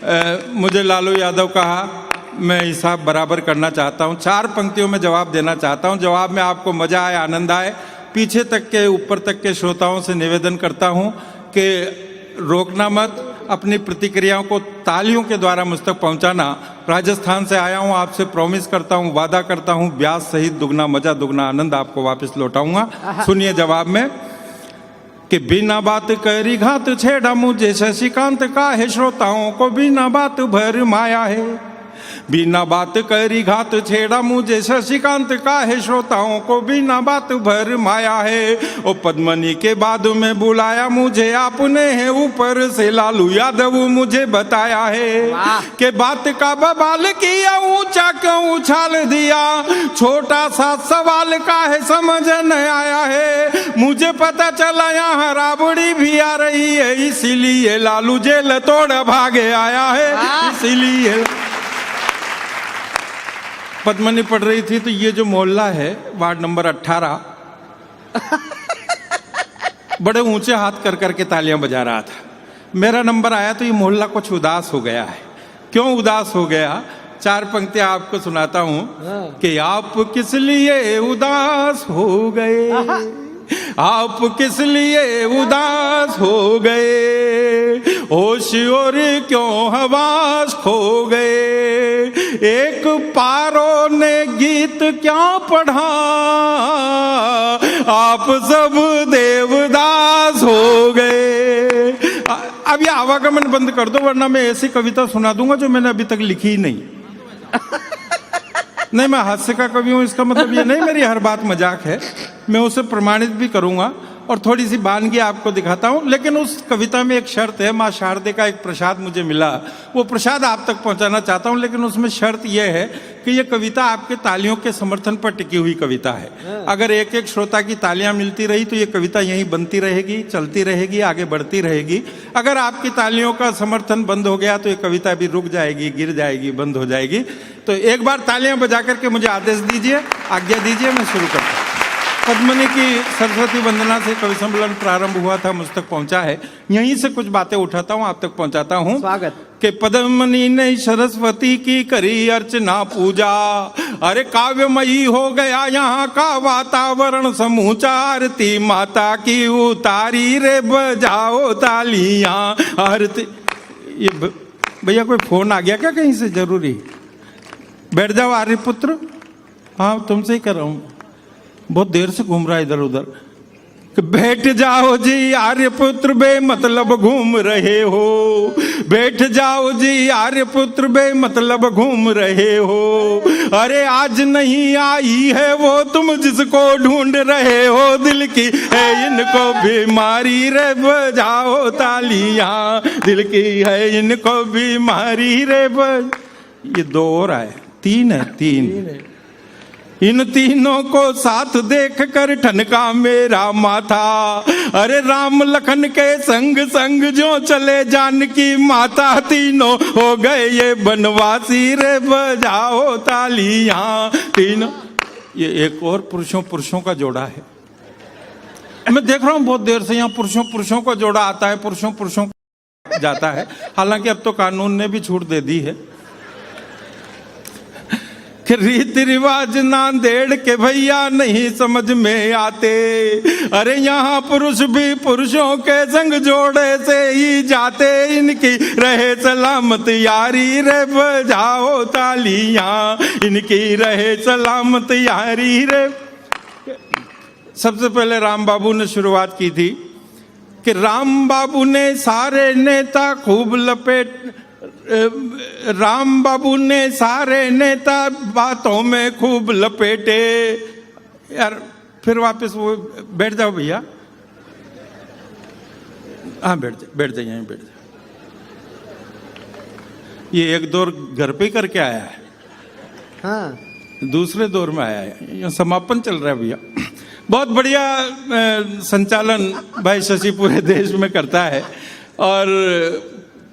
मुझे लालू यादव कहा, मैं हिसाब बराबर करना चाहता हूँ। 4 पंक्तियों में जवाब देना चाहता हूँ। जवाब में आपको मजा आए, आनंद आए। पीछे तक के, ऊपर तक के श्रोताओं से निवेदन करता हूँ कि रोकना मत, अपनी प्रतिक्रियाओं को तालियों के द्वारा मुझ तक पहुँचाना। राजस्थान से आया हूँ, आपसे प्रॉमिस करता हूँ, वादा करता हूँ, ब्याज सहित दुगना मजा, दुगना आनंद आपको वापस लौटाऊंगा। सुनिए जवाब में कि बिना बात करी घात छेड़ा मुझे शशिकांत का है, श्रोताओं को बिना बात भर माया है। बिना बात करी घात छेड़ा मुझे शशिकांत का है, श्रोताओं को बिना बात भर माया है। ओ पद्मनी के बाद में बुलाया मुझे आपने है, ऊपर से लालू यादव मुझे बताया है कि बात का बवाल किया, ऊंचा क्यों उछाल दिया, छोटा सा सवाल का है समझ न आया है। मुझे पता चला यहाँ राबड़ी भी आ रही है, इसीलिए लालू जेल तोड़ भागे आया है, इसीलिए। पद्मनी पढ़ रही थी तो ये जो मोहल्ला है वार्ड नंबर 18 बड़े ऊंचे हाथ कर करके तालियां बजा रहा था। मेरा नंबर आया तो ये मोहल्ला कुछ उदास हो गया है। क्यों उदास हो गया? 4 पंक्तियां आपको सुनाता हूं कि आप किस लिए उदास हो गए, आप किस लिए उदास हो गए, होश और क्यों हवास खो गए, एक पारों ने गीत क्या पढ़ा, आप सब देवदास हो गए। अब ये आवागमन बंद कर दो, वरना मैं ऐसी कविता सुना दूंगा जो मैंने अभी तक लिखी ही नहीं। नहीं, मैं हास्य का कवि हूं, इसका मतलब ये नहीं मेरी हर बात मजाक है। मैं उसे प्रमाणित भी करूंगा और थोड़ी सी वानगी आपको दिखाता हूं। लेकिन उस कविता में एक शर्त है, माँ शारदे का एक प्रसाद मुझे मिला, वो प्रसाद आप तक पहुंचाना चाहता हूं। लेकिन उसमें शर्त यह है कि ये कविता आपके तालियों के समर्थन पर टिकी हुई कविता है। अगर एक एक श्रोता की तालियां मिलती रही तो ये कविता यहीं बनती रहेगी, चलती रहेगी, आगे बढ़ती रहेगी। अगर आपकी तालियों का समर्थन बंद हो गया तो ये कविता भी रुक जाएगी, गिर जाएगी, बंद हो जाएगी। तो एक बार तालियां बजा करके मुझे आदेश दीजिए, आज्ञा दीजिए, मैं शुरू करता हूँ। पद्मनी की सरस्वती वंदना से कवि सम्मेलन प्रारंभ हुआ था, मुझ तक पहुंचा है। यहीं से कुछ बातें उठाता हूं, आप तक पहुंचाता हूं। स्वागत। कि पद्मनी ने सरस्वती की करी अर्चना पूजा, अरे काव्यमयी हो गया यहाँ का वातावरण समूचा, आरती माता की उतारी रे बजाओ तालियां आरती। ये भैया कोई फोन आ गया क्या कहीं से? जरूरी बैठ जाओ आर्यपुत्र। हाँ, तुमसे ही कर रहा हूं, बहुत देर से घूम रहा है इधर उधर। बैठ जाओ जी आर्यपुत्र बे मतलब घूम रहे हो, बैठ जाओ जी आर्यपुत्र बे मतलब घूम रहे हो, अरे आज नहीं आई है वो तुम जिसको ढूंढ रहे हो, दिल की है इनको बीमारी रे बजाओ तालियां, दिल की है इनको बीमारी रे ये 2 और आए, 3 है, 3। इन तीनों को साथ देख कर ठनका मेरा माथा, अरे राम लखन के संग संग जो चले जानकी माता, तीनों हो गए ये बनवासी रे बजाओ तालियां तीनों। ये एक और पुरुषों का जोड़ा है। मैं देख रहा हूं बहुत देर से यहाँ पुरुषों का जोड़ा आता है, पुरुषों जाता है। हालांकि अब तो कानून ने भी छूट दे दी है कि रीति रिवाज नांदेड़ के भैया नहीं समझ में आते, अरे यहाँ पुरुष भी पुरुषों के संग जोड़े से ही जाते, इनकी रहे सलामत यारी रे बजाओ तालियां, इनकी रहे सलामत यारी रे। सबसे पहले राम बाबू ने शुरुआत की थी कि राम बाबू ने सारे नेता खूब लपेट, राम बाबू ने सारे नेता बातों में खूब लपेटे। यार फिर वापस वो बैठ जाओ भैया, हाँ बैठ जाओ यहीं बैठ जाओ। ये एक दौर घर पे करके आया है, हाँ दूसरे दौर में आया है, यहाँ समापन चल रहा है भैया। बहुत बढ़िया संचालन भाई शशि पूरे देश में करता है और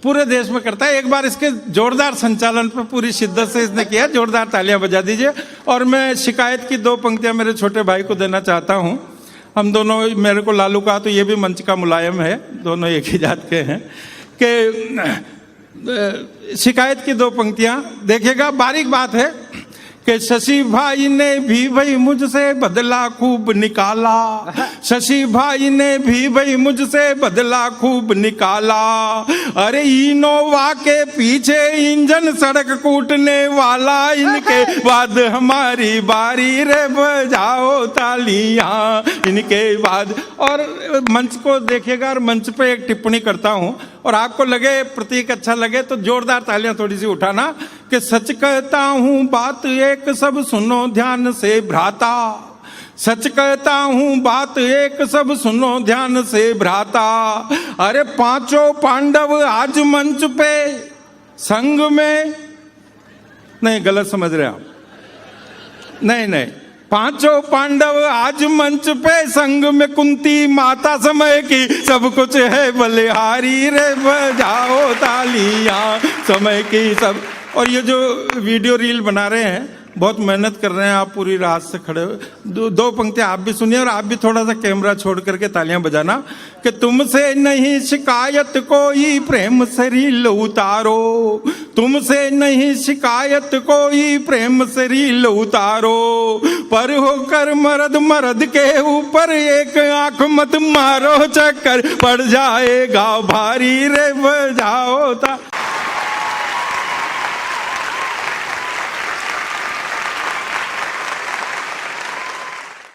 पूरे देश में करता है। एक बार इसके जोरदार संचालन पर पूरी शिद्दत से इसने किया, जोरदार तालियां बजा दीजिए। और मैं शिकायत की 2 पंक्तियां मेरे छोटे भाई को देना चाहता हूं। हम दोनों, मेरे को लालू कहा तो ये भी मंच का मुलायम है, दोनों एक ही जात के हैं। कि शिकायत की 2 पंक्तियां देखिएगा, बारीक बात है कि शशि भाई ने भी भाई मुझसे बदला खूब निकाला, शशि भाई ने भी भाई मुझसे बदला खूब निकाला। अरे इनोवा के पीछे इंजन सड़क कूटने वाला, इनके बाद हमारी बारी रे बजाओ तालियां इनके बाद। और मंच को देखिएगा, और मंच पे एक टिप्पणी करता हूं, और आपको लगे प्रतीक अच्छा लगे तो जोरदार तालियां थोड़ी सी उठाना कि सच कहता हूं बात एक सब सुनो ध्यान से भ्राता, सच कहता हूं बात एक सब सुनो ध्यान से भ्राता। अरे 5 पांडव आज मंच पे संग में, नहीं गलत समझ रहे आप, नहीं 5 पांडव आज मंच पे संग में कुंती माता, समय की सब कुछ है बलिहारी रे बजाओ तालियां समय की सब। और ये जो वीडियो रील बना रहे हैं बहुत मेहनत कर रहे हैं आप, पूरी रात से खड़े हुए। 2 पंक्तियां आप भी सुनिए और आप भी थोड़ा सा कैमरा छोड़ करके तालियां बजाना कि तुमसे नहीं शिकायत कोई प्रेम से रील उतारो, तुमसे नहीं शिकायत कोई प्रेम से रील उतारो, पर होकर मर्द मर्द के ऊपर एक आंख मत मारो, चक्कर पड़ जाएगा भारी रे बजाओ ता।